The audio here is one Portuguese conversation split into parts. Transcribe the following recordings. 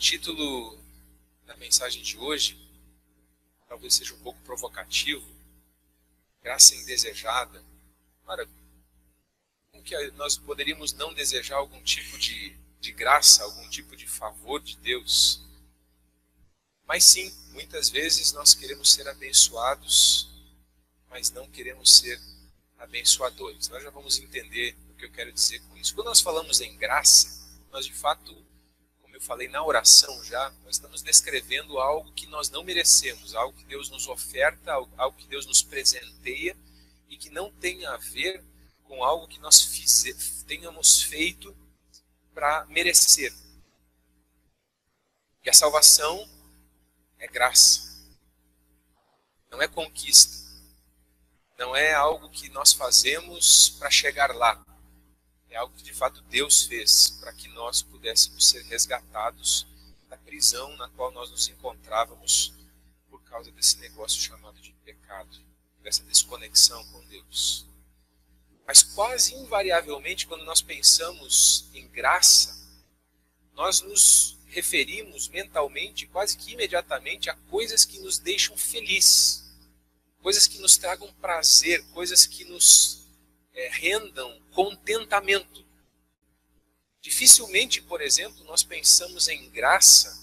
título da mensagem de hoje talvez seja um pouco provocativo, graça indesejada. Ora, como que nós poderíamos não desejar algum tipo de graça, algum tipo de favor de Deus? Mas sim, muitas vezes nós queremos ser abençoados, mas não queremos ser abençoadores. Nós já vamos entender o que eu quero dizer com isso. Quando nós falamos em graça, nós de fato, como eu falei na oração já, nós estamos descrevendo algo que nós não merecemos, algo que Deus nos oferta, algo que Deus nos presenteia e que não tem a ver com algo que nós tenhamos feito para merecer. E a salvação é graça, não é conquista, não é algo que nós fazemos para chegar lá, é algo que de fato Deus fez para que nós pudéssemos ser resgatados da prisão na qual nós nos encontrávamos por causa desse negócio chamado de pecado, dessa desconexão com Deus. Mas quase invariavelmente, quando nós pensamos em graça, nós nos referimos mentalmente, quase que imediatamente, a coisas que nos deixam felizes, coisas que nos tragam prazer, coisas que nos rendam contentamento. Dificilmente, por exemplo, nós pensamos em graça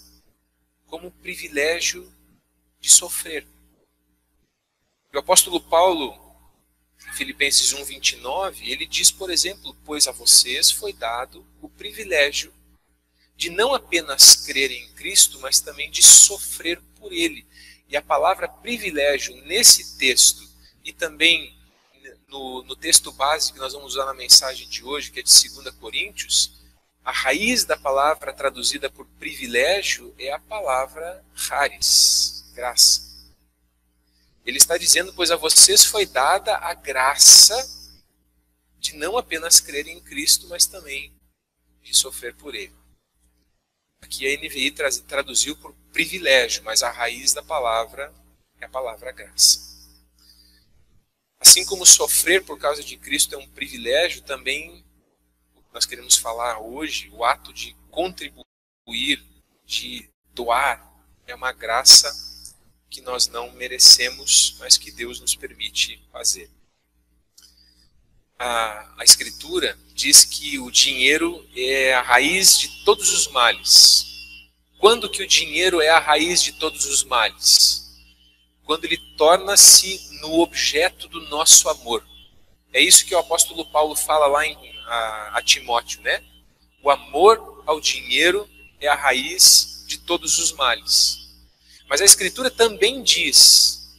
como o privilégio de sofrer. O apóstolo Paulo, em Filipenses 1:29, ele diz, por exemplo, pois a vocês foi dado o privilégio de não apenas crer em Cristo, mas também de sofrer por Ele. E a palavra privilégio nesse texto e também no texto base que nós vamos usar na mensagem de hoje, que é de 2 Coríntios, a raiz da palavra traduzida por privilégio é a palavra charis, graça. Ele está dizendo, pois a vocês foi dada a graça de não apenas crer em Cristo, mas também de sofrer por Ele. Aqui a NVI traduziu por privilégio, mas a raiz da palavra é a palavra graça. Assim como sofrer por causa de Cristo é um privilégio, também nós queremos falar hoje, o ato de contribuir, de doar, é uma graça que nós não merecemos, mas que Deus nos permite fazer. A Escritura diz que o dinheiro é a raiz de todos os males. Quando que o dinheiro é a raiz de todos os males? Quando ele torna-se no objeto do nosso amor. É isso que o apóstolo Paulo fala lá a Timóteo, né? O amor ao dinheiro é a raiz de todos os males. Mas a Escritura também diz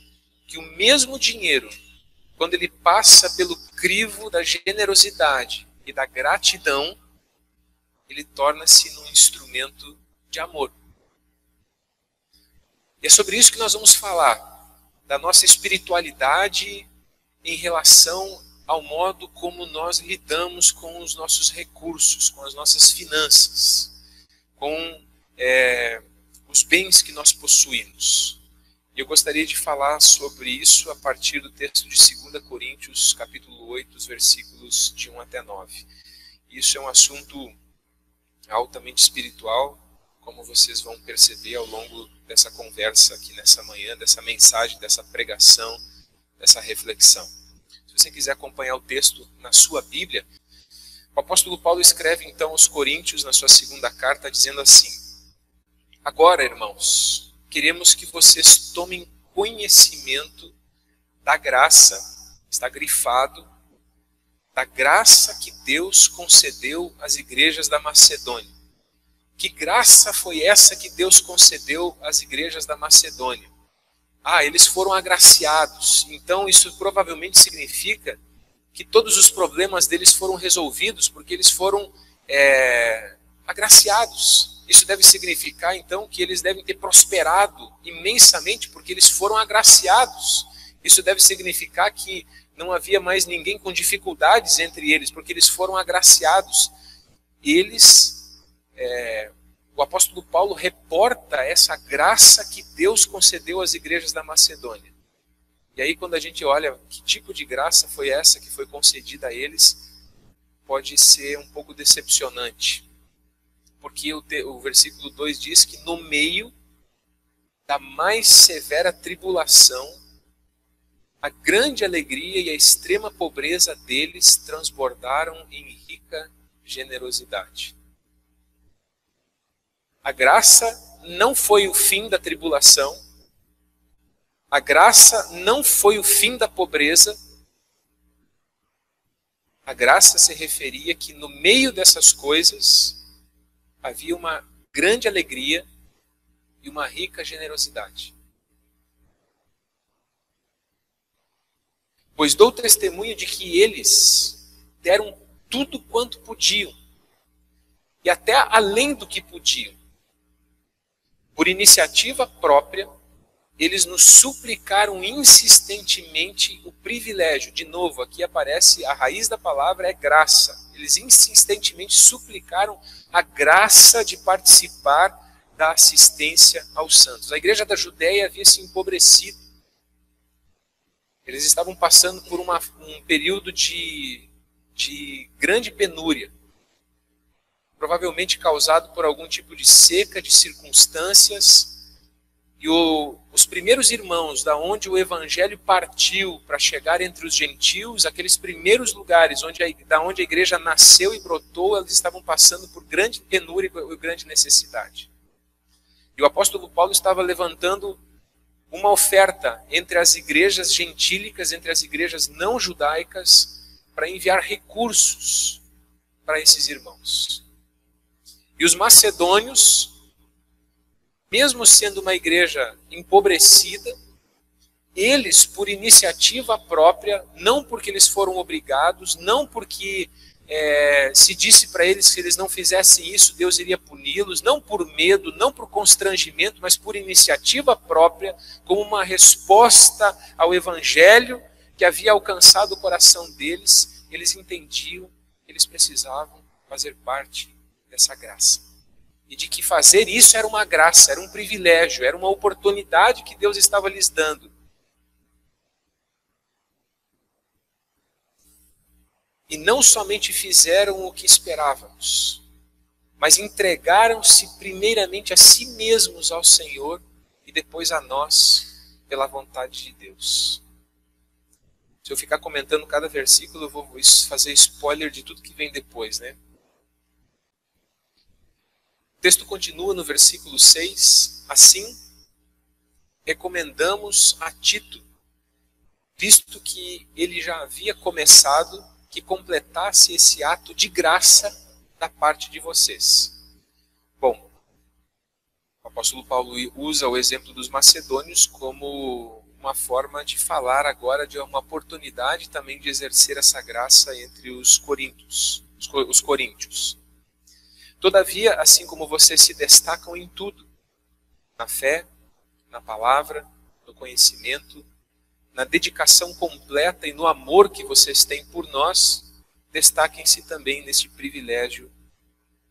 que o mesmo dinheiro, quando ele passa pelo crivo da generosidade e da gratidão, ele torna-se num instrumento de amor. E é sobre isso que nós vamos falar, da nossa espiritualidade em relação ao modo como nós lidamos com os nossos recursos, com as nossas finanças, com os bens que nós possuímos. E eu gostaria de falar sobre isso a partir do texto de 2 Coríntios, capítulo 8, os versículos de 1 até 9. Isso é um assunto altamente espiritual, como vocês vão perceber ao longo dessa conversa aqui nessa manhã, dessa mensagem, dessa pregação, dessa reflexão. Se você quiser acompanhar o texto na sua Bíblia, o apóstolo Paulo escreve então aos Coríntios, na sua segunda carta, dizendo assim: agora, irmãos, queremos que vocês tomem conhecimento da graça, está grifado, da graça que Deus concedeu às igrejas da Macedônia. Que graça foi essa que Deus concedeu às igrejas da Macedônia? Eles foram agraciados. Então isso provavelmente significa que todos os problemas deles foram resolvidos, porque eles foram agraciados. Isso deve significar, então, que eles devem ter prosperado imensamente, porque eles foram agraciados. Isso deve significar que não havia mais ninguém com dificuldades entre eles, porque eles foram agraciados. O apóstolo Paulo reporta essa graça que Deus concedeu às igrejas da Macedônia. E aí, quando a gente olha que tipo de graça foi essa que foi concedida a eles, pode ser um pouco decepcionante. porque o versículo 2 diz que no meio da mais severa tribulação, a grande alegria e a extrema pobreza deles transbordaram em rica generosidade. A graça não foi o fim da tribulação, a graça não foi o fim da pobreza, a graça se referia que no meio dessas coisas havia uma grande alegria e uma rica generosidade. Pois dou testemunho de que eles deram tudo quanto podiam, e até além do que podiam. Por iniciativa própria, eles nos suplicaram insistentemente o privilégio. De novo, aqui aparece a raiz da palavra é graça. Eles insistentemente suplicaram a graça de participar da assistência aos santos. A igreja da Judéia havia se empobrecido. Eles estavam passando por um período de grande penúria, provavelmente causado por algum tipo de seca, de circunstâncias. E os primeiros irmãos, da onde o evangelho partiu para chegar entre os gentios, aqueles primeiros lugares da onde a igreja nasceu e brotou, eles estavam passando por grande penúria e grande necessidade. E o apóstolo Paulo estava levantando uma oferta entre as igrejas gentílicas, entre as igrejas não judaicas, para enviar recursos para esses irmãos. E os macedônios, mesmo sendo uma igreja empobrecida, eles, por iniciativa própria, não porque eles foram obrigados, não porque se disse para eles que se eles não fizessem isso, Deus iria puni-los, não por medo, não por constrangimento, mas por iniciativa própria, como uma resposta ao evangelho que havia alcançado o coração deles, eles entendiam que eles precisavam fazer parte dessa graça. E de que fazer isso era uma graça, era um privilégio, era uma oportunidade que Deus estava lhes dando. E não somente fizeram o que esperávamos, mas entregaram-se primeiramente a si mesmos ao Senhor e depois a nós, pela vontade de Deus. Se eu ficar comentando cada versículo, eu vou fazer spoiler de tudo que vem depois, né? O texto continua no versículo 6, assim, recomendamos a Tito, visto que ele já havia começado, que completasse esse ato de graça da parte de vocês. Bom, o apóstolo Paulo usa o exemplo dos macedônios como uma forma de falar agora de uma oportunidade também de exercer essa graça entre os coríntios. Todavia, assim como vocês se destacam em tudo, na fé, na palavra, no conhecimento, na dedicação completa e no amor que vocês têm por nós, destaquem-se também neste privilégio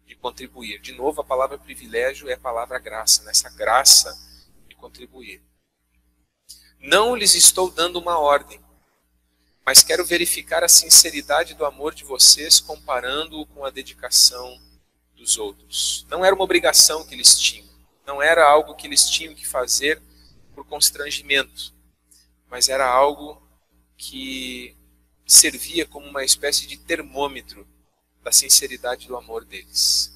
de contribuir. De novo, a palavra privilégio é a palavra graça, nessa graça de contribuir. Não lhes estou dando uma ordem, mas quero verificar a sinceridade do amor de vocês comparando-o com a dedicação dos outros. Não era uma obrigação que eles tinham, não era algo que eles tinham que fazer por constrangimento, mas era algo que servia como uma espécie de termômetro da sinceridade do amor deles.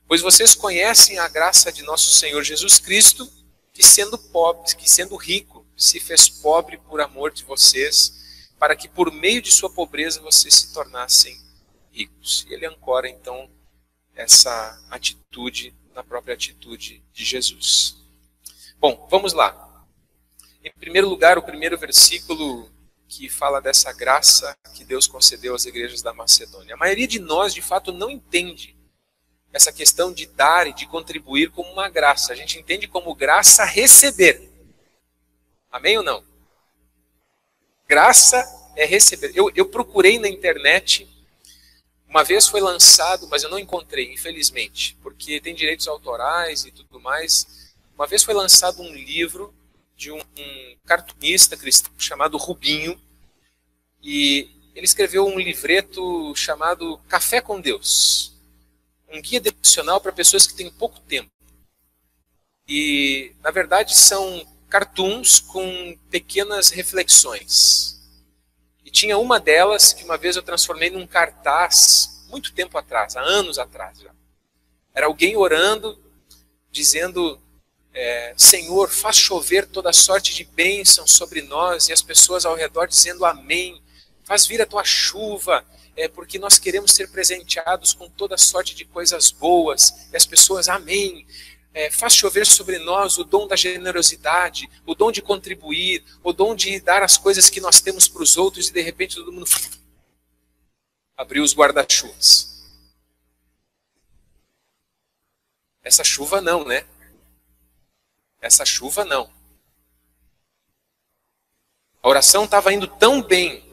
Pois vocês conhecem a graça de nosso Senhor Jesus Cristo, que sendo pobre, que sendo rico, se fez pobre por amor de vocês, para que por meio de sua pobreza vocês se tornassem ricos. E ele ancora então essa atitude na própria atitude de Jesus. Bom, vamos lá. Em primeiro lugar, o primeiro versículo que fala dessa graça que Deus concedeu às igrejas da Macedônia. A maioria de nós, de fato, não entende essa questão de dar e de contribuir como uma graça. A gente entende como graça receber. Amém ou não? Graça é receber. Eu procurei na internet, uma vez foi lançado, mas eu não encontrei, infelizmente, porque tem direitos autorais e tudo mais. Uma vez foi lançado um livro de um cartunista cristão chamado Rubinho, e ele escreveu um livreto chamado Café com Deus, um guia devocional para pessoas que têm pouco tempo. E, na verdade, são cartoons com pequenas reflexões. E tinha uma delas que uma vez eu transformei num cartaz, muito tempo atrás, há anos atrás já. Era alguém orando, dizendo, Senhor, faz chover toda sorte de bênção sobre nós, e as pessoas ao redor dizendo amém. Faz vir a tua chuva, porque nós queremos ser presenteados com toda sorte de coisas boas. E as pessoas, amém. Faz chover sobre nós o dom da generosidade, o dom de contribuir, o dom de dar as coisas que nós temos para os outros, e de repente todo mundo abriu os guarda-chuvas. Essa chuva não, né? Essa chuva não. A oração estava indo tão bem,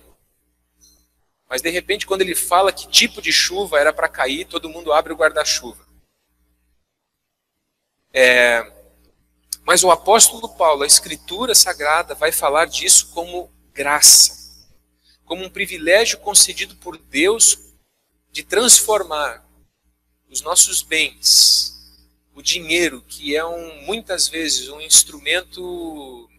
mas de repente quando ele fala que tipo de chuva era para cair, todo mundo abre o guarda-chuva. Mas o apóstolo Paulo, a Escritura Sagrada, vai falar disso como graça, como um privilégio concedido por Deus de transformar os nossos bens, o dinheiro, que é muitas vezes um instrumento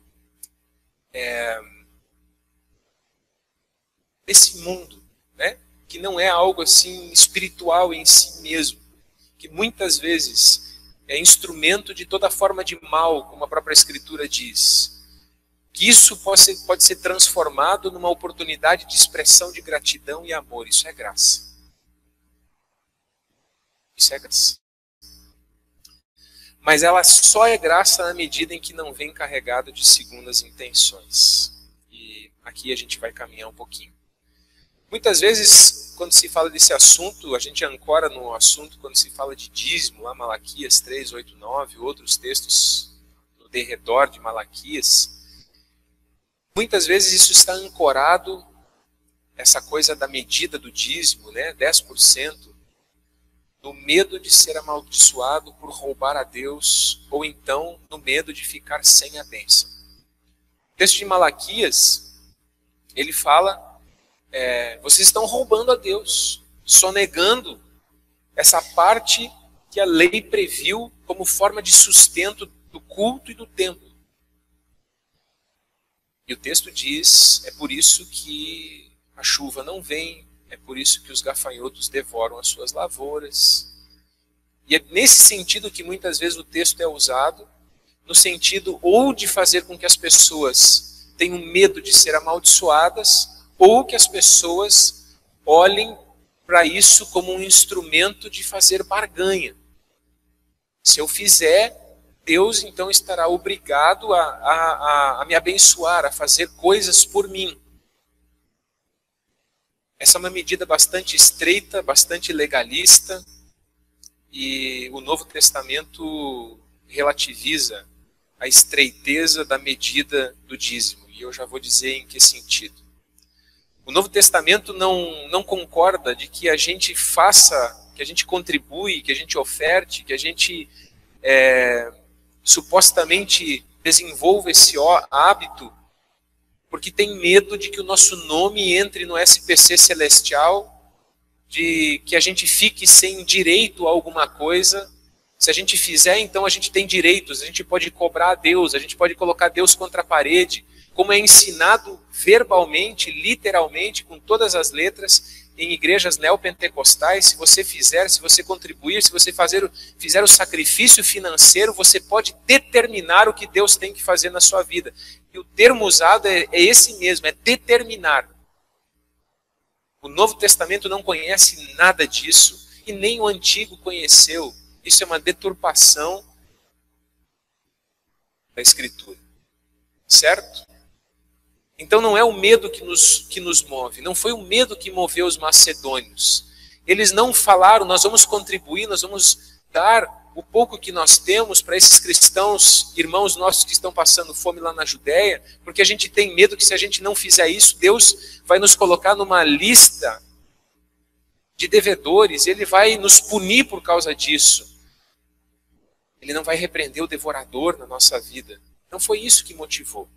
desse mundo, né? Que não é algo assim espiritual em si mesmo, que muitas vezes é instrumento de toda forma de mal, como a própria Escritura diz. Que isso pode ser transformado numa oportunidade de expressão de gratidão e amor. Isso é graça. Isso é graça. Mas ela só é graça na medida em que não vem carregado de segundas intenções. E aqui a gente vai caminhar um pouquinho. Muitas vezes, quando se fala desse assunto, a gente ancora no assunto quando se fala de dízimo, lá Malaquias 3, 8, 9, outros textos no derredor de Malaquias. Muitas vezes isso está ancorado, essa coisa da medida do dízimo, né, 10%, no medo de ser amaldiçoado por roubar a Deus, ou então no medo de ficar sem a bênção. O texto de Malaquias, ele fala, vocês estão roubando a Deus, sonegando essa parte que a lei previu como forma de sustento do culto e do templo. E o texto diz, é por isso que a chuva não vem, é por isso que os gafanhotos devoram as suas lavouras. E é nesse sentido que muitas vezes o texto é usado, no sentido ou de fazer com que as pessoas tenham medo de ser amaldiçoadas, ou que as pessoas olhem para isso como um instrumento de fazer barganha. Se eu fizer, Deus então estará obrigado a me abençoar, a fazer coisas por mim. Essa é uma medida bastante estreita, bastante legalista, e o Novo Testamento relativiza a estreiteza da medida do dízimo, e eu já vou dizer em que sentido. O Novo Testamento não concorda de que a gente faça, que a gente contribui, que a gente oferte, que a gente supostamente desenvolva esse hábito, porque tem medo de que o nosso nome entre no SPC celestial, de que a gente fique sem direito a alguma coisa. Se a gente fizer, então a gente tem direitos, a gente pode cobrar a Deus, a gente pode colocar Deus contra a parede, como é ensinado verbalmente, literalmente, com todas as letras, em igrejas neopentecostais. Se você fizer, se você contribuir, se você fizer o sacrifício financeiro, você pode determinar o que Deus tem que fazer na sua vida. E o termo usado é esse mesmo, é determinar. O Novo Testamento não conhece nada disso, e nem o Antigo conheceu. Isso é uma deturpação da Escritura. Certo? Então não é o medo que nos move, não foi o medo que moveu os macedônios. Eles não falaram, nós vamos contribuir, nós vamos dar o pouco que nós temos para esses cristãos, irmãos nossos que estão passando fome lá na Judéia, porque a gente tem medo que se a gente não fizer isso, Deus vai nos colocar numa lista de devedores, Ele vai nos punir por causa disso. Ele não vai repreender o devorador na nossa vida. Não foi isso que motivou.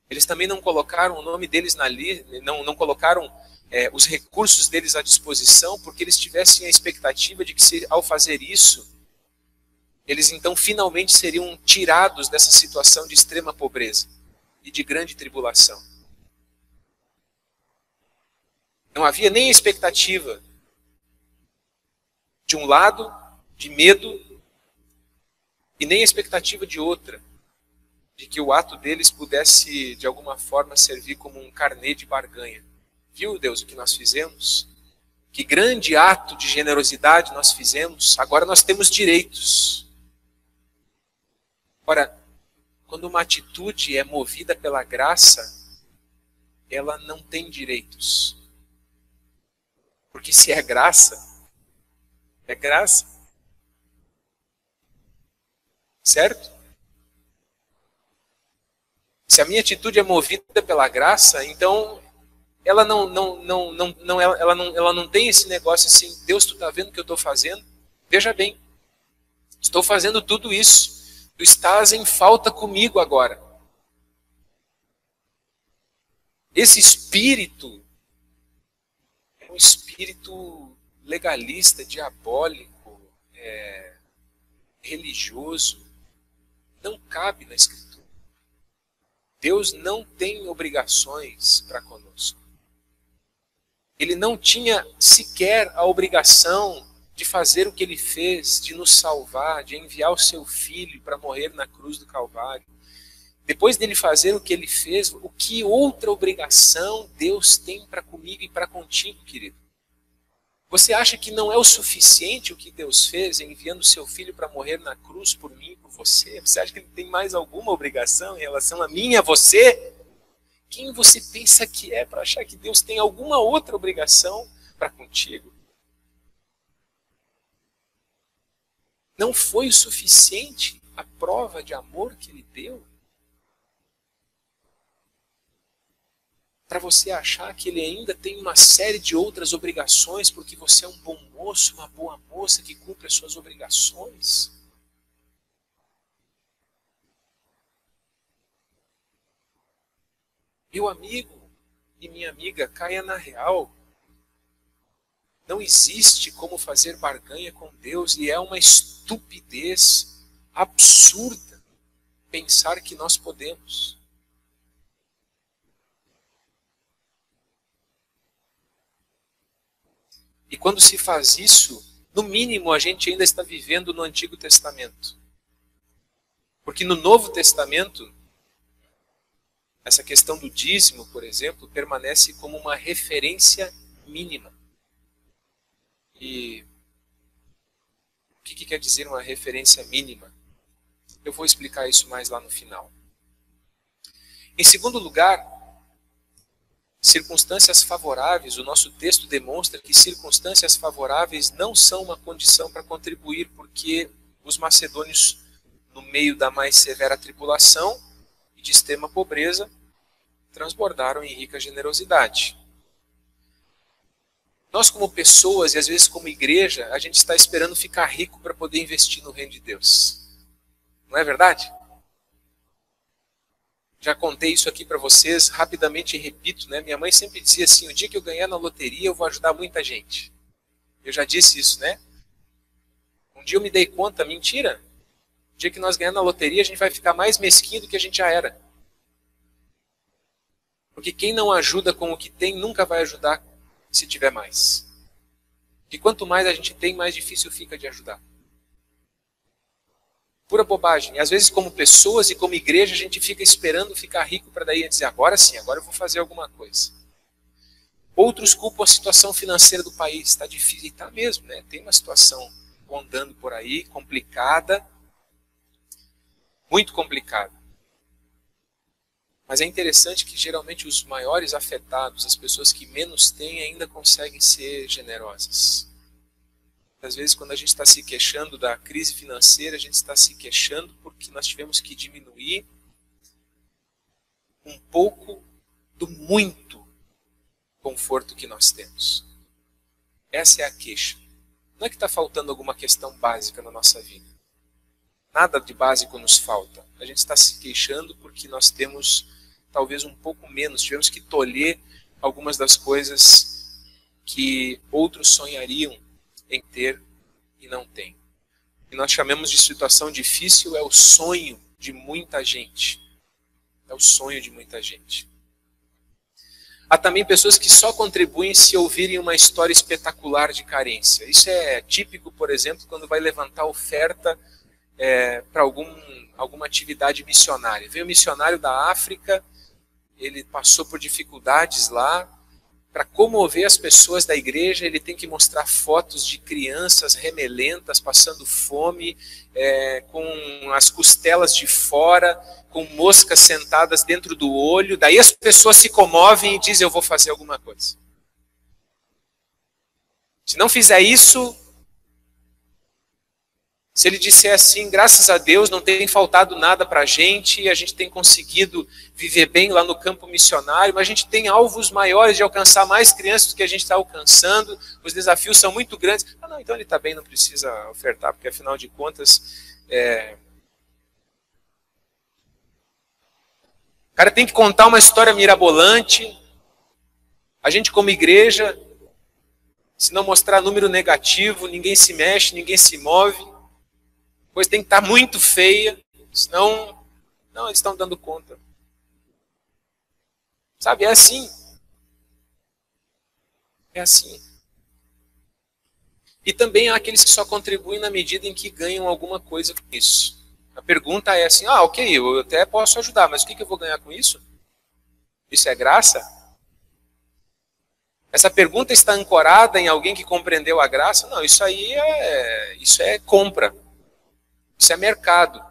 Eles também não colocaram o nome deles na lista, não colocaram os recursos deles à disposição, porque eles tivessem a expectativa de que, ao fazer isso, eles então finalmente seriam tirados dessa situação de extrema pobreza e de grande tribulação. Não havia nem expectativa de um lado, de medo, e nem expectativa de outra, de que o ato deles pudesse, de alguma forma, servir como um carnê de barganha. Viu, Deus, o que nós fizemos? Que grande ato de generosidade nós fizemos, agora nós temos direitos. Ora, quando uma atitude é movida pela graça, ela não tem direitos. Porque se é graça, é graça. Certo? Se a minha atitude é movida pela graça, então ela ela não tem esse negócio assim, Deus, tu está vendo o que eu estou fazendo? Veja bem, estou fazendo tudo isso. Tu estás em falta comigo agora. Esse espírito é um espírito legalista, diabólico, religioso. Não cabe na Escritura. Deus não tem obrigações para conosco. Ele não tinha sequer a obrigação de fazer o que ele fez, de nos salvar, de enviar o seu filho para morrer na cruz do Calvário. Depois dele fazer o que ele fez, o que outra obrigação Deus tem para comigo e para contigo, querido? Você acha que não é o suficiente o que Deus fez, enviando o seu filho para morrer na cruz por mim e por você? Você acha que ele tem mais alguma obrigação em relação a mim e a você? Quem você pensa que é para achar que Deus tem alguma outra obrigação para contigo? Não foi o suficiente a prova de amor que ele deu? Para você achar que ele ainda tem uma série de outras obrigações, porque você é um bom moço, uma boa moça que cumpre as suas obrigações? Meu amigo e minha amiga, caia na real. Não existe como fazer barganha com Deus, e é uma estupidez absurda pensar que nós podemos. E quando se faz isso, no mínimo a gente ainda está vivendo no Antigo Testamento. Porque no Novo Testamento, essa questão do dízimo, por exemplo, permanece como uma referência mínima. E o que quer dizer uma referência mínima? Eu vou explicar isso mais lá no final. Em segundo lugar, circunstâncias favoráveis. O nosso texto demonstra que circunstâncias favoráveis não são uma condição para contribuir, porque os macedônios, no meio da mais severa tribulação e de extrema pobreza, transbordaram em rica generosidade. Nós, como pessoas e às vezes como igreja, a gente está esperando ficar rico para poder investir no reino de Deus. Não é verdade? Já contei isso aqui para vocês, rapidamente repito, né? Minha mãe sempre dizia assim, o dia que eu ganhar na loteria eu vou ajudar muita gente. Eu já disse isso, né? Um dia eu me dei conta, mentira. O dia que nós ganhar na loteria a gente vai ficar mais mesquinho do que a gente já era. Porque quem não ajuda com o que tem, nunca vai ajudar se tiver mais. E quanto mais a gente tem, mais difícil fica de ajudar. Pura bobagem. E às vezes, como pessoas e como igreja, a gente fica esperando ficar rico para daí dizer, agora sim, agora eu vou fazer alguma coisa. Outros culpam a situação financeira do país. Está difícil, e está mesmo, né? Tem uma situação andando por aí, complicada, muito complicada. Mas é interessante que geralmente os maiores afetados, as pessoas que menos têm, ainda conseguem ser generosas. Às vezes, quando a gente está se queixando da crise financeira, a gente está se queixando porque nós tivemos que diminuir um pouco do muito conforto que nós temos. Essa é a queixa. Não é que está faltando alguma questão básica na nossa vida. Nada de básico nos falta. A gente está se queixando porque nós temos talvez um pouco menos. Tivemos que tolher algumas das coisas que outros sonhariam em ter e não têm. E nós chamamos de situação difícil, é o sonho de muita gente. É o sonho de muita gente. Há também pessoas que só contribuem se ouvirem uma história espetacular de carência. Isso é típico, por exemplo, quando vai levantar oferta para alguma atividade missionária. Veio um missionário da África, ele passou por dificuldades lá. Para comover as pessoas da igreja, ele tem que mostrar fotos de crianças remelentas, passando fome, com as costelas de fora, com moscas sentadas dentro do olho. Daí as pessoas se comovem e dizem, eu vou fazer alguma coisa. Se não fizer isso, se ele disser assim, graças a Deus não tem faltado nada para a gente tem conseguido viver bem lá no campo missionário, mas a gente tem alvos maiores de alcançar mais crianças do que a gente está alcançando, os desafios são muito grandes. Ah, não, então ele está bem, não precisa ofertar, porque afinal de contas, o cara tem que contar uma história mirabolante. A gente como igreja, se não mostrar número negativo, ninguém se mexe, ninguém se move. A coisa tem que estar muito feia, senão não, eles estão dando conta. Sabe, é assim. É assim. E também há aqueles que só contribuem na medida em que ganham alguma coisa com isso. A pergunta é assim, ok, eu até posso ajudar, mas o que eu vou ganhar com isso? Isso é graça? Essa pergunta está ancorada em alguém que compreendeu a graça? Não, isso aí isso é compra. Isso é mercado.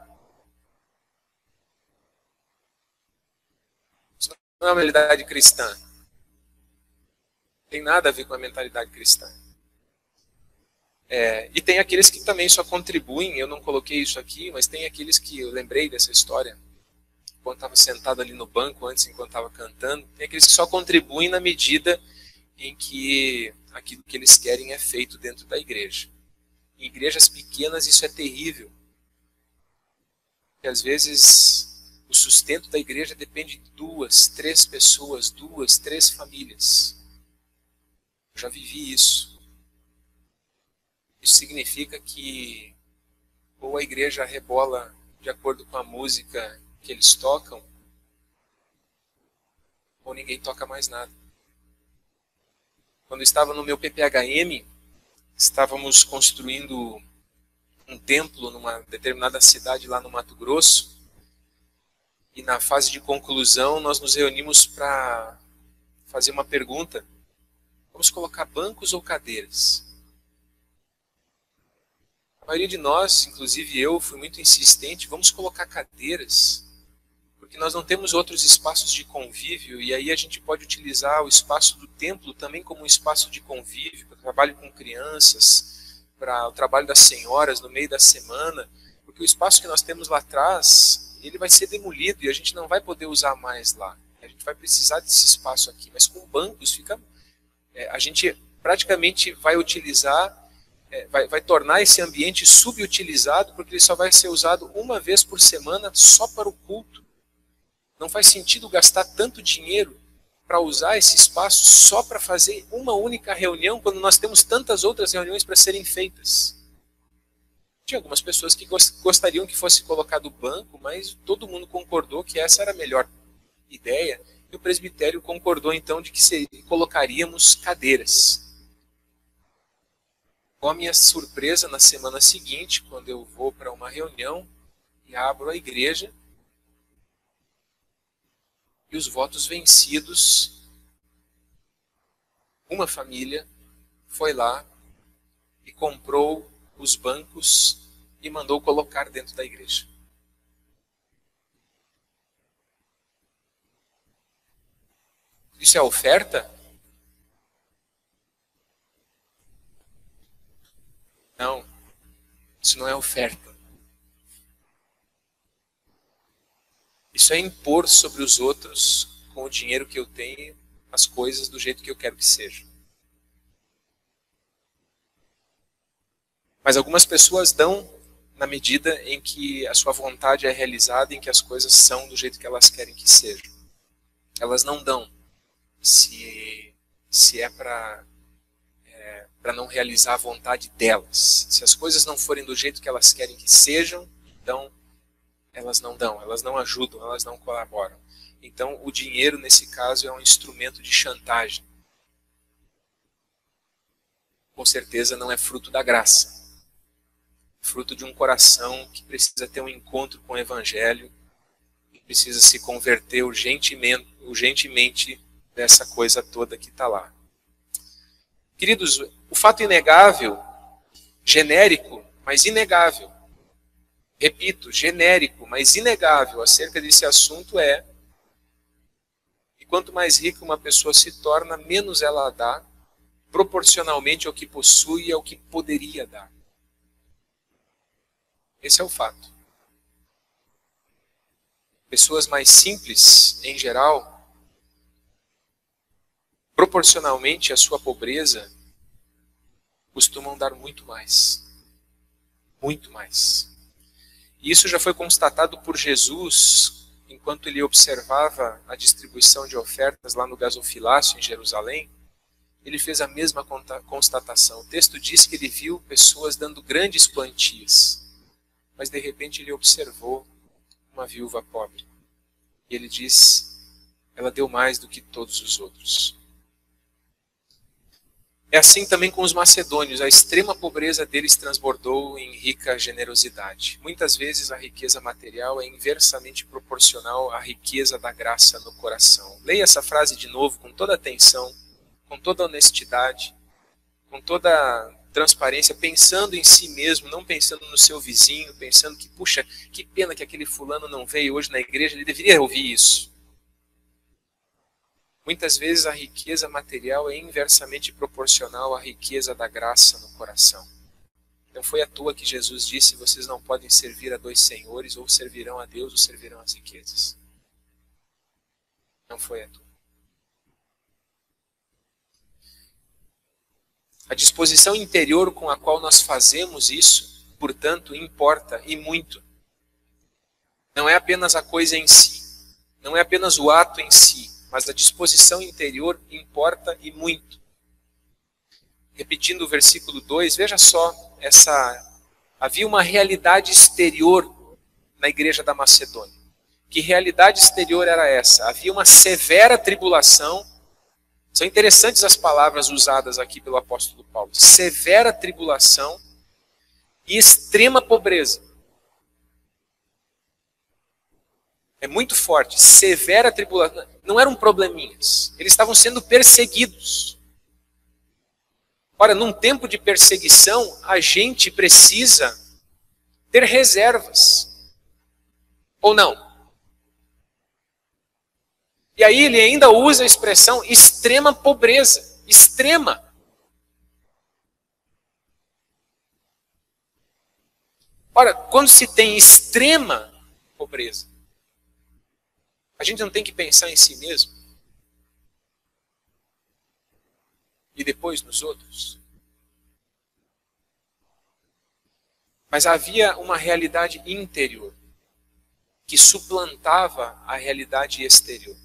Isso não é uma mentalidade cristã. Não tem nada a ver com a mentalidade cristã. E tem aqueles que também só contribuem, eu não coloquei isso aqui, mas tem aqueles que eu lembrei dessa história, quando estava sentado ali no banco, antes, enquanto estava cantando, tem aqueles que só contribuem na medida em que aquilo que eles querem é feito dentro da igreja. Em igrejas pequenas isso é terrível. Porque às vezes o sustento da igreja depende de 2, 3 pessoas, 2, 3 famílias. Eu já vivi isso. Isso significa que ou a igreja rebola de acordo com a música que eles tocam, ou ninguém toca mais nada. Quando eu estava no meu PPHM, estávamos construindo um templo numa determinada cidade lá no Mato Grosso, e na fase de conclusão nós nos reunimos para fazer uma pergunta: vamos colocar bancos ou cadeiras? A maioria de nós, inclusive eu, fui muito insistente, vamos colocar cadeiras, porque nós não temos outros espaços de convívio, e aí a gente pode utilizar o espaço do templo também como um espaço de convívio, para trabalho com crianças, para o trabalho das senhoras no meio da semana, porque o espaço que nós temos lá atrás, ele vai ser demolido e a gente não vai poder usar mais lá. A gente vai precisar desse espaço aqui, mas com bancos a gente praticamente vai utilizar, vai tornar esse ambiente subutilizado, porque ele só vai ser usado uma vez por semana só para o culto. Não faz sentido gastar tanto dinheiro para usar esse espaço só para fazer uma única reunião, quando nós temos tantas outras reuniões para serem feitas. Tinha algumas pessoas que gostariam que fosse colocado banco, mas todo mundo concordou que essa era a melhor ideia, e o presbitério concordou então de que colocaríamos cadeiras. Com a minha surpresa, na semana seguinte, quando eu vou para uma reunião e abro a igreja, e os votos vencidos, uma família foi lá e comprou os bancos e mandou colocar dentro da igreja. Isso é oferta? Não, isso não é oferta. Isso é impor sobre os outros, com o dinheiro que eu tenho, as coisas do jeito que eu quero que sejam. Mas algumas pessoas dão na medida em que a sua vontade é realizada, em que as coisas são do jeito que elas querem que sejam. elas não dão se é para não realizar a vontade delas. Se as coisas não forem do jeito que elas querem que sejam, então elas não dão, elas não ajudam, elas não colaboram. Então o dinheiro, nesse caso, é um instrumento de chantagem. Com certeza não é fruto da graça. É fruto de um coração que precisa ter um encontro com o Evangelho, que precisa se converter urgentemente dessa coisa toda que está lá. Queridos, o fato inegável, genérico, mas inegável, repito, genérico, mas inegável acerca desse assunto é que quanto mais rica uma pessoa se torna, menos ela dá, proporcionalmente ao que possui e ao que poderia dar. Esse é o fato. Pessoas mais simples, em geral, proporcionalmente à sua pobreza, costumam dar muito mais. Muito mais. E isso já foi constatado por Jesus, enquanto ele observava a distribuição de ofertas lá no gasofilácio, em Jerusalém. Ele fez a mesma constatação. O texto diz que ele viu pessoas dando grandes quantias, mas de repente ele observou uma viúva pobre. E ele diz, ela deu mais do que todos os outros. É assim também com os macedônios. A extrema pobreza deles transbordou em rica generosidade. Muitas vezes a riqueza material é inversamente proporcional à riqueza da graça no coração. Leia essa frase de novo com toda atenção, com toda honestidade, com toda transparência, pensando em si mesmo, não pensando no seu vizinho, pensando que, puxa, que pena que aquele fulano não veio hoje na igreja, ele deveria ouvir isso. Muitas vezes a riqueza material é inversamente proporcional à riqueza da graça no coração. Não foi à toa que Jesus disse, vocês não podem servir a dois senhores, ou servirão a Deus ou servirão às riquezas. Não foi à toa. A disposição interior com a qual nós fazemos isso, portanto, importa e muito. Não é apenas a coisa em si, não é apenas o ato em si, mas a disposição interior importa e muito. Repetindo o versículo 2, veja só, havia uma realidade exterior na igreja da Macedônia. Que realidade exterior era essa? Havia uma severa tribulação. São interessantes as palavras usadas aqui pelo apóstolo Paulo. Severa tribulação e extrema pobreza. É muito forte. Severa tribulação. Não eram probleminhas. Eles estavam sendo perseguidos. Ora, num tempo de perseguição, a gente precisa ter reservas. Ou não? E aí ele ainda usa a expressão extrema pobreza. Extrema. Ora, quando se tem extrema pobreza, a gente não tem que pensar em si mesmo? E depois nos outros? Mas havia uma realidade interior que suplantava a realidade exterior.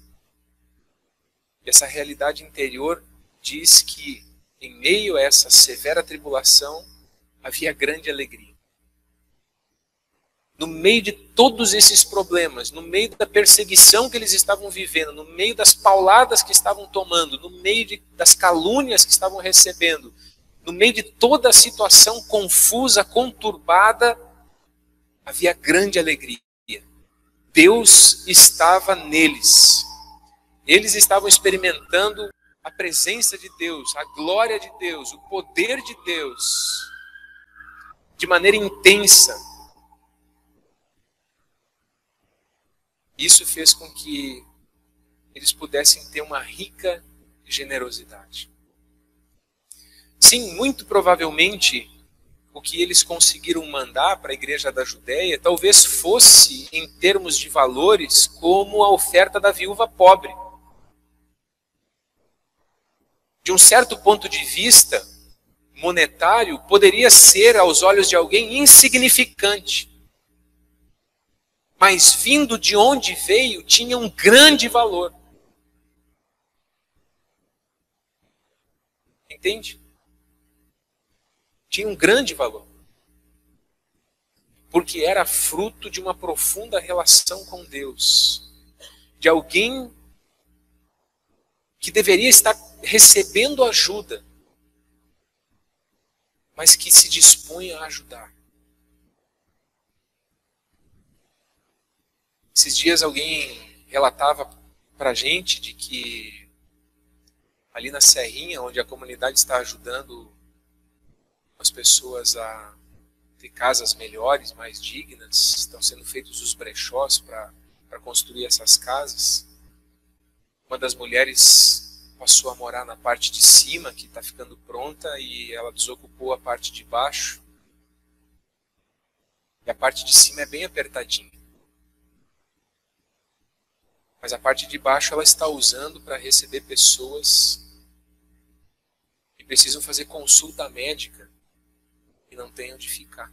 E essa realidade interior diz que, em meio a essa severa tribulação, havia grande alegria. No meio de todos esses problemas, no meio da perseguição que eles estavam vivendo, no meio das pauladas que estavam tomando, no meio das calúnias que estavam recebendo, no meio de toda a situação confusa, conturbada, havia grande alegria. Deus estava neles. Eles estavam experimentando a presença de Deus, a glória de Deus, o poder de Deus, de maneira intensa. Isso fez com que eles pudessem ter uma rica generosidade. Sim, muito provavelmente, o que eles conseguiram mandar para a igreja da Judéia talvez fosse, em termos de valores, como a oferta da viúva pobre. De um certo ponto de vista monetário, poderia ser, aos olhos de alguém, insignificante. Mas vindo de onde veio, tinha um grande valor. Entende? Tinha um grande valor. Porque era fruto de uma profunda relação com Deus. De alguém que deveria estar recebendo ajuda, mas que se dispunha a ajudar. Esses dias alguém relatava para a gente de que ali na Serrinha, onde a comunidade está ajudando as pessoas a ter casas melhores, mais dignas, estão sendo feitos os brechós para construir essas casas. Uma das mulheres passou a morar na parte de cima, que está ficando pronta, e ela desocupou a parte de baixo. E a parte de cima é bem apertadinha. Mas a parte de baixo ela está usando para receber pessoas que precisam fazer consulta médica e não têm onde ficar.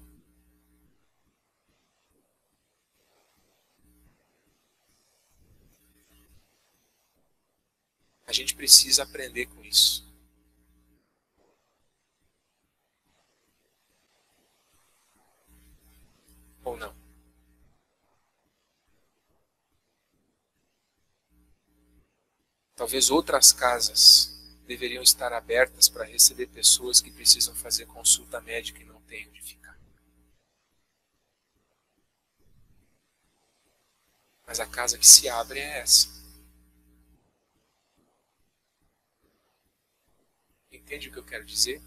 A gente precisa aprender com isso. Ou não? Talvez outras casas deveriam estar abertas para receber pessoas que precisam fazer consulta médica e não têm onde ficar. Mas a casa que se abre é essa. Entende o que eu quero dizer?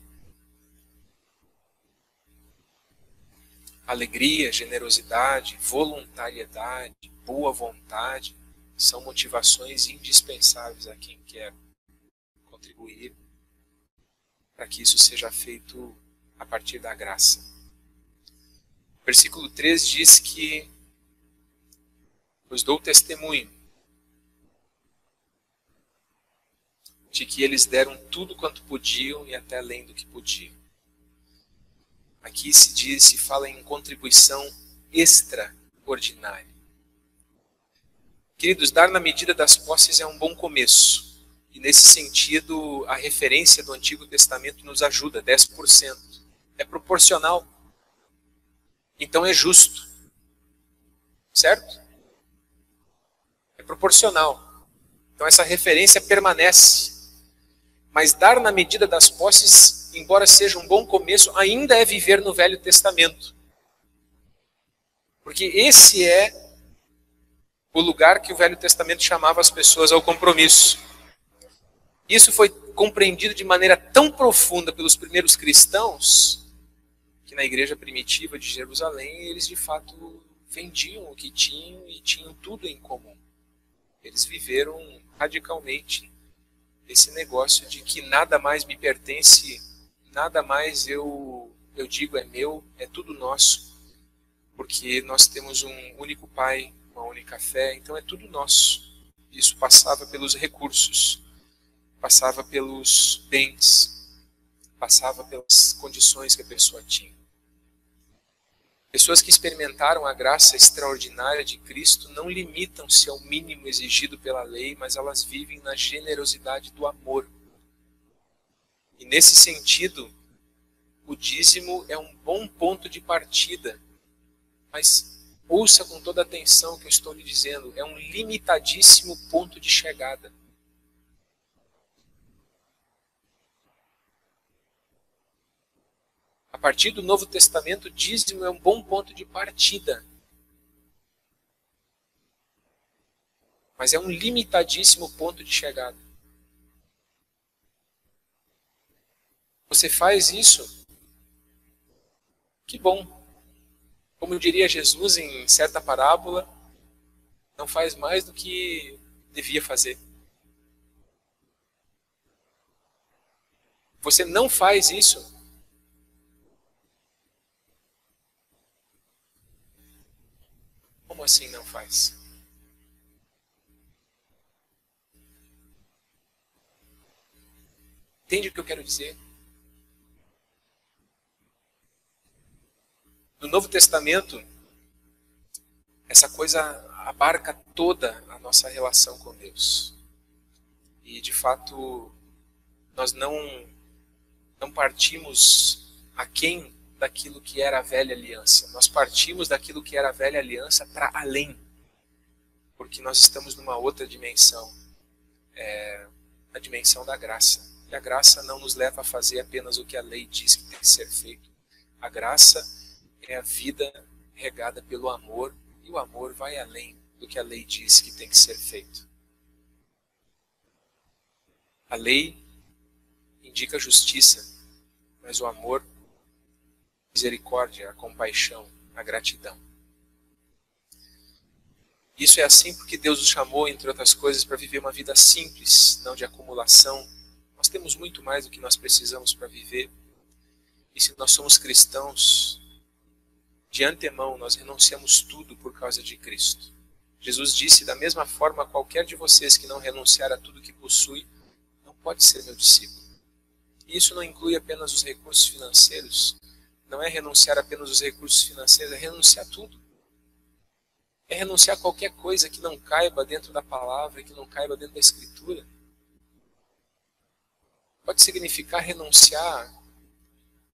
Alegria, generosidade, voluntariedade, boa vontade são motivações indispensáveis a quem quer contribuir para que isso seja feito a partir da graça. Versículo 3 diz que: pois dou testemunho de que eles deram tudo quanto podiam e até além do que podiam. Aqui se fala em contribuição extraordinária. Queridos, dar na medida das posses é um bom começo. E nesse sentido, a referência do Antigo Testamento nos ajuda, 10%. É proporcional. Então é justo. Certo? É proporcional. Então essa referência permanece. Mas dar na medida das posses, embora seja um bom começo, ainda é viver no Velho Testamento. Porque esse é o lugar que o Velho Testamento chamava as pessoas ao compromisso. Isso foi compreendido de maneira tão profunda pelos primeiros cristãos, que na igreja primitiva de Jerusalém, eles de fato vendiam o que tinham e tinham tudo em comum. Eles viveram radicalmente esse negócio de que nada mais me pertence, nada mais eu digo é meu, é tudo nosso, porque nós temos um único Pai, uma única fé, então é tudo nosso. Isso passava pelos recursos, passava pelos bens, passava pelas condições que a pessoa tinha. Pessoas que experimentaram a graça extraordinária de Cristo não limitam-se ao mínimo exigido pela lei, mas elas vivem na generosidade do amor. E nesse sentido, o dízimo é um bom ponto de partida. Mas ouça com toda atenção o que eu estou lhe dizendo, é um limitadíssimo ponto de chegada. A partir do Novo Testamento, o dízimo é um bom ponto de partida. Mas é um limitadíssimo ponto de chegada. Você faz isso? Que bom. Como diria Jesus em certa parábola, não faz mais do que devia fazer. Você não faz isso? Como assim não faz? Entende o que eu quero dizer? No Novo Testamento, essa coisa abarca toda a nossa relação com Deus. E, de fato, nós não não partimos aquém daquilo que era a velha aliança. Nós partimos daquilo que era a velha aliança para além, porque nós estamos numa outra dimensão, a dimensão da graça. E a graça não nos leva a fazer apenas o que a lei diz que tem que ser feito. A graça é a vida regada pelo amor, e o amor vai além do que a lei diz que tem que ser feito. A lei indica a justiça, mas o amor, a misericórdia, a compaixão, a gratidão. Isso é assim porque Deus nos chamou, entre outras coisas, para viver uma vida simples, não de acumulação. Nós temos muito mais do que nós precisamos para viver. E se nós somos cristãos, de antemão nós renunciamos tudo por causa de Cristo. Jesus disse, da mesma forma, qualquer de vocês que não renunciar a tudo que possui, não pode ser meu discípulo. E isso não inclui apenas os recursos financeiros. Não é renunciar apenas os recursos financeiros, é renunciar a tudo. É renunciar a qualquer coisa que não caiba dentro da palavra, que não caiba dentro da Escritura. Pode significar renunciar a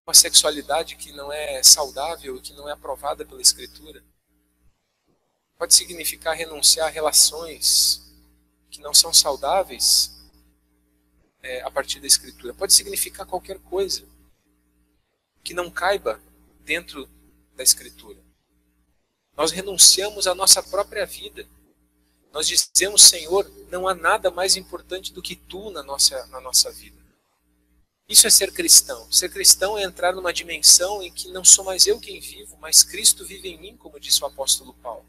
uma sexualidade que não é saudável, que não é aprovada pela Escritura. Pode significar renunciar a relações que não são saudáveis a partir da Escritura. Pode significar qualquer coisa que não caiba dentro da Escritura. Nós renunciamos à nossa própria vida. Nós dizemos, Senhor, não há nada mais importante do que Tu na nossa vida. Isso é ser cristão. Ser cristão é entrar numa dimensão em que não sou mais eu quem vivo, mas Cristo vive em mim, como disse o apóstolo Paulo.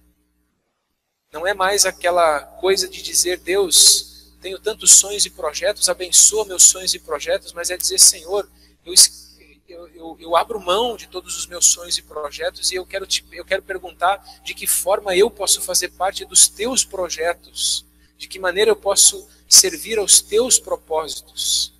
Não é mais aquela coisa de dizer, Deus, tenho tantos sonhos e projetos, abençoa meus sonhos e projetos, mas é dizer, Senhor, eu abro mão de todos os meus sonhos e projetos e eu quero perguntar de que forma eu posso fazer parte dos teus projetos, de que maneira eu posso servir aos teus propósitos.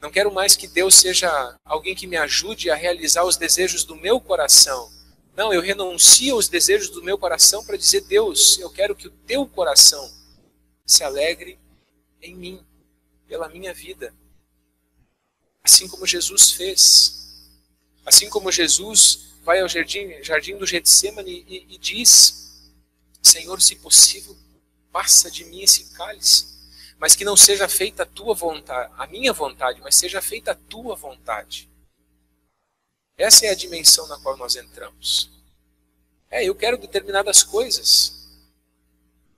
Não quero mais que Deus seja alguém que me ajude a realizar os desejos do meu coração. Não, eu renuncio aos desejos do meu coração para dizer, Deus, eu quero que o teu coração se alegre em mim, pela minha vida. Assim como Jesus fez. Assim como Jesus vai ao jardim do Getsêmani e diz, Senhor, se possível, passa de mim esse cálice, mas que não seja feita a tua vontade, a minha vontade, mas seja feita a tua vontade. Essa é a dimensão na qual nós entramos. Eu quero determinadas coisas.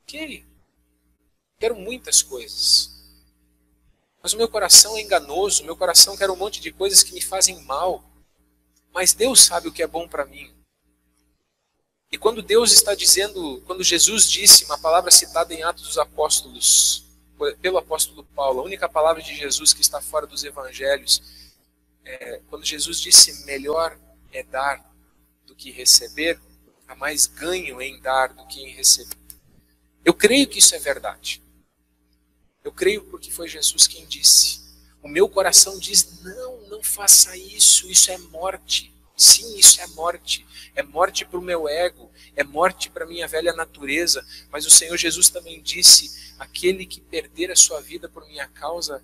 Ok. Quero muitas coisas. Mas o meu coração é enganoso, o meu coração quer um monte de coisas que me fazem mal. Mas Deus sabe o que é bom para mim. E quando Deus está dizendo, quando Jesus disse, uma palavra citada em Atos dos Apóstolos, pelo apóstolo Paulo, a única palavra de Jesus que está fora dos evangelhos, quando Jesus disse, melhor é dar do que receber, há mais ganho em dar do que em receber. Eu creio que isso é verdade. Eu creio porque foi Jesus quem disse. O meu coração diz, não faça isso, isso é morte. Sim, isso é morte. É morte para o meu ego, é morte para a minha velha natureza. Mas o Senhor Jesus também disse, aquele que perder a sua vida por minha causa,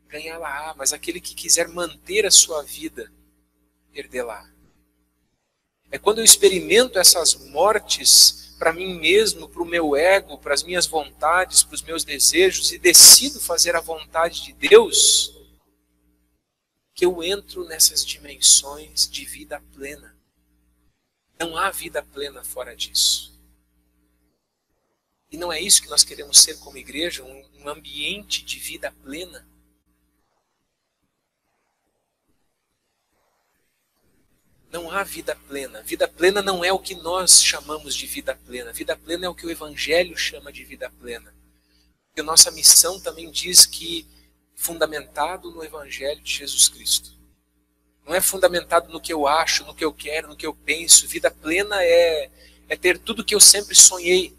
ganhá-la-á. Mas aquele que quiser manter a sua vida, perdê-la. É quando eu experimento essas mortes para mim mesmo, para o meu ego, para as minhas vontades, para os meus desejos, e decido fazer a vontade de Deus, que eu entro nessas dimensões de vida plena. Não há vida plena fora disso. E não é isso que nós queremos ser como igreja, um ambiente de vida plena. Não há vida plena. Vida plena não é o que nós chamamos de vida plena. Vida plena é o que o Evangelho chama de vida plena. Porque a nossa missão também diz que fundamentado no Evangelho de Jesus Cristo. Não é fundamentado no que eu acho, no que eu quero, no que eu penso. Vida plena é ter tudo que eu sempre sonhei.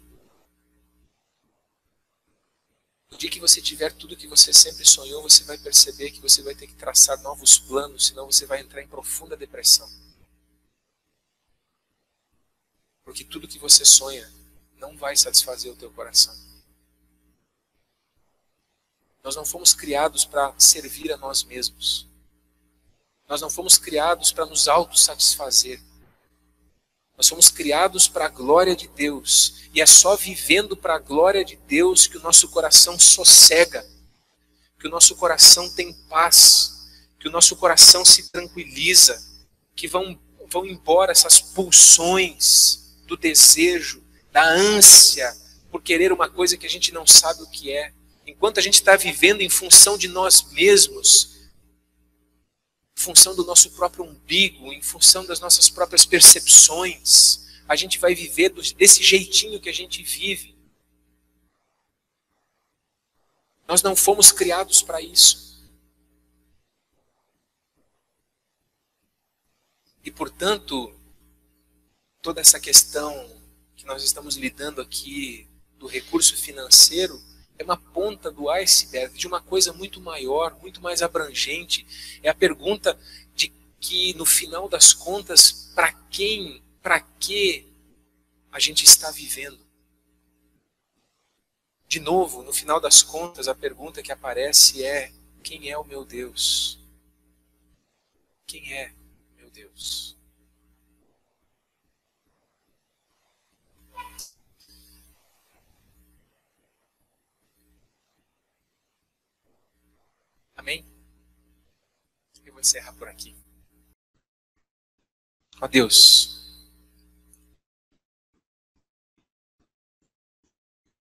No dia que você tiver tudo que você sempre sonhou, você vai perceber que você vai ter que traçar novos planos, senão você vai entrar em profunda depressão. Porque tudo que você sonha não vai satisfazer o teu coração. Nós não fomos criados para servir a nós mesmos. Nós não fomos criados para nos autossatisfazer. Nós fomos criados para a glória de Deus. E é só vivendo para a glória de Deus que o nosso coração sossega, que o nosso coração tem paz, que o nosso coração se tranquiliza, que vão embora essas pulsões do desejo, da ânsia por querer uma coisa que a gente não sabe o que é. Enquanto a gente está vivendo em função de nós mesmos, em função do nosso próprio umbigo, em função das nossas próprias percepções, a gente vai viver desse jeitinho que a gente vive. Nós não fomos criados para isso. E, portanto, toda essa questão que nós estamos lidando aqui do recurso financeiro é uma ponta do iceberg de uma coisa muito maior, muito mais abrangente. É a pergunta de que, no final das contas, para que a gente está vivendo? De novo, no final das contas, a pergunta que aparece é: quem é o meu Deus? Quem é meu Deus? Amém? Eu vou encerrar por aqui. Ó Deus,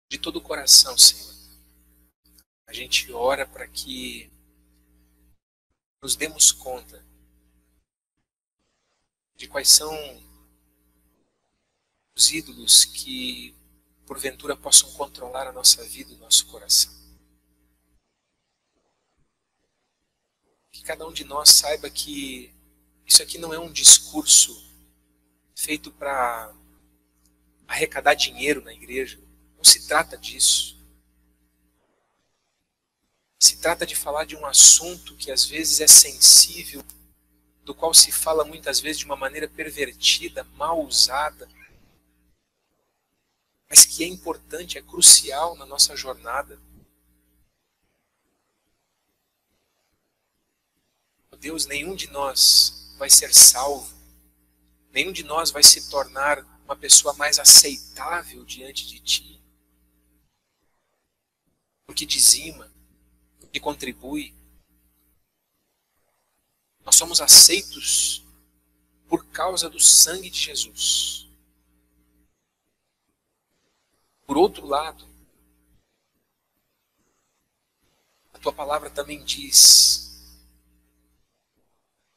de todo o coração, Senhor, a gente ora para que nos demos conta de quais são os ídolos que, porventura, possam controlar a nossa vida e o nosso coração. Que cada um de nós saiba que isso aqui não é um discurso feito para arrecadar dinheiro na igreja. Não se trata disso. Se trata de falar de um assunto que às vezes é sensível, do qual se fala muitas vezes de uma maneira pervertida, mal usada, mas que é importante, é crucial na nossa jornada. Deus, nenhum de nós vai ser salvo, nenhum de nós vai se tornar uma pessoa mais aceitável diante de Ti, porque dizima, porque contribui. Nós somos aceitos por causa do sangue de Jesus. Por outro lado, a Tua palavra também diz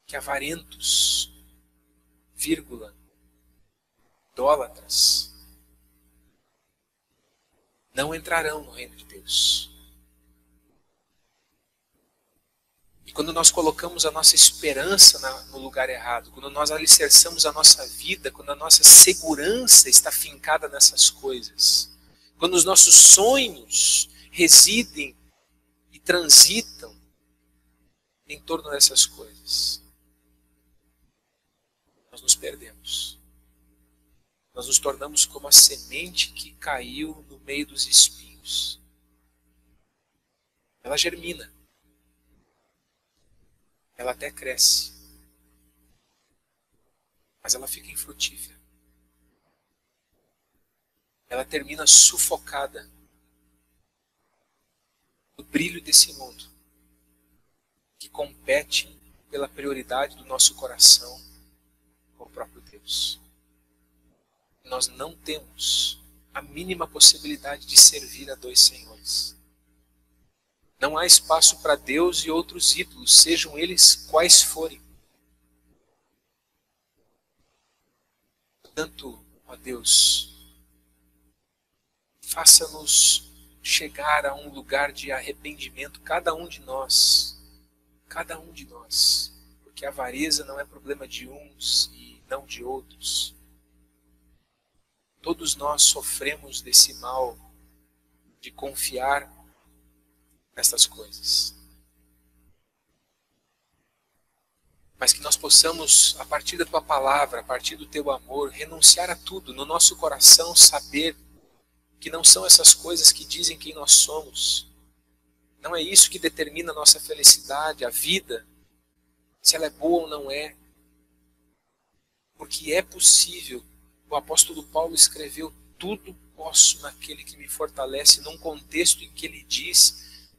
que avarentos, idólatras, não entrarão no reino de Deus. E quando nós colocamos a nossa esperança no lugar errado, quando nós alicerçamos a nossa vida, quando a nossa segurança está fincada nessas coisas, quando os nossos sonhos residem e transitam em torno dessas coisas, nós nos perdemos. Nós nos tornamos como a semente que caiu no meio dos espinhos. Ela germina. Ela até cresce. Mas ela fica infrutífera. Ela termina sufocada no brilho desse mundo, que compete pela prioridade do nosso coração com o próprio Deus. Nós não temos a mínima possibilidade de servir a dois senhores. Não há espaço para Deus e outros ídolos, sejam eles quais forem. Portanto, ó Deus, faça-nos chegar a um lugar de arrependimento, cada um de nós, porque a avareza não é problema de uns e não de outros. Todos nós sofremos desse mal de confiar nessas coisas. Mas que nós possamos, a partir da Tua palavra, a partir do Teu amor, renunciar a tudo, no nosso coração saber que não são essas coisas que dizem quem nós somos. Não é isso que determina a nossa felicidade, a vida. se ela é boa ou não é. Porque é possível. O apóstolo Paulo escreveu: tudo posso naquele que me fortalece, num contexto em que ele diz: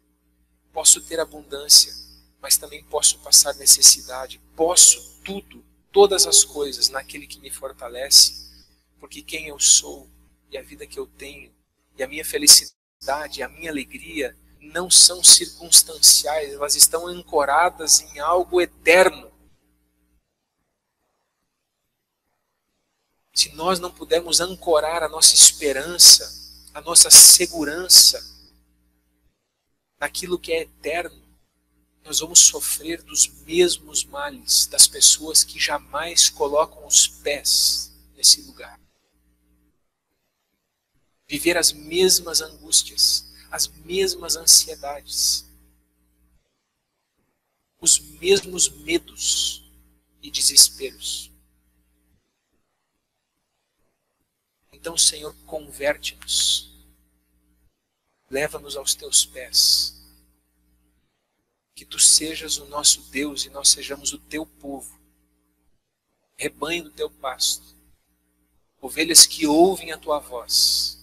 posso ter abundância, mas também posso passar necessidade. Posso tudo, todas as coisas naquele que me fortalece, porque quem eu sou e a vida que eu tenho e a minha felicidade, a minha alegria não são circunstanciais, elas estão ancoradas em algo eterno. Se nós não pudermos ancorar a nossa esperança, a nossa segurança naquilo que é eterno, nós vamos sofrer dos mesmos males das pessoas que jamais colocam os pés nesse lugar. Viver as mesmas angústias, as mesmas ansiedades, os mesmos medos e desesperos. Então, Senhor, converte-nos, leva-nos aos teus pés, que tu sejas o nosso Deus e nós sejamos o teu povo, rebanho do teu pasto, ovelhas que ouvem a tua voz,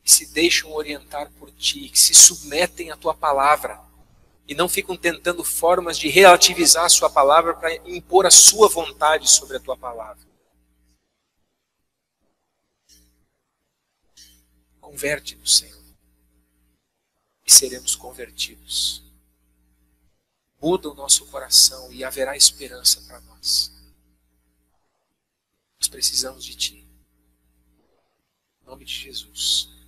que se deixam orientar por ti, que se submetem à tua palavra e não ficam tentando formas de relativizar a sua palavra para impor a sua vontade sobre a tua palavra. Converte-nos, Senhor, e seremos convertidos. Muda o nosso coração e haverá esperança para nós. Nós precisamos de Ti. Em nome de Jesus.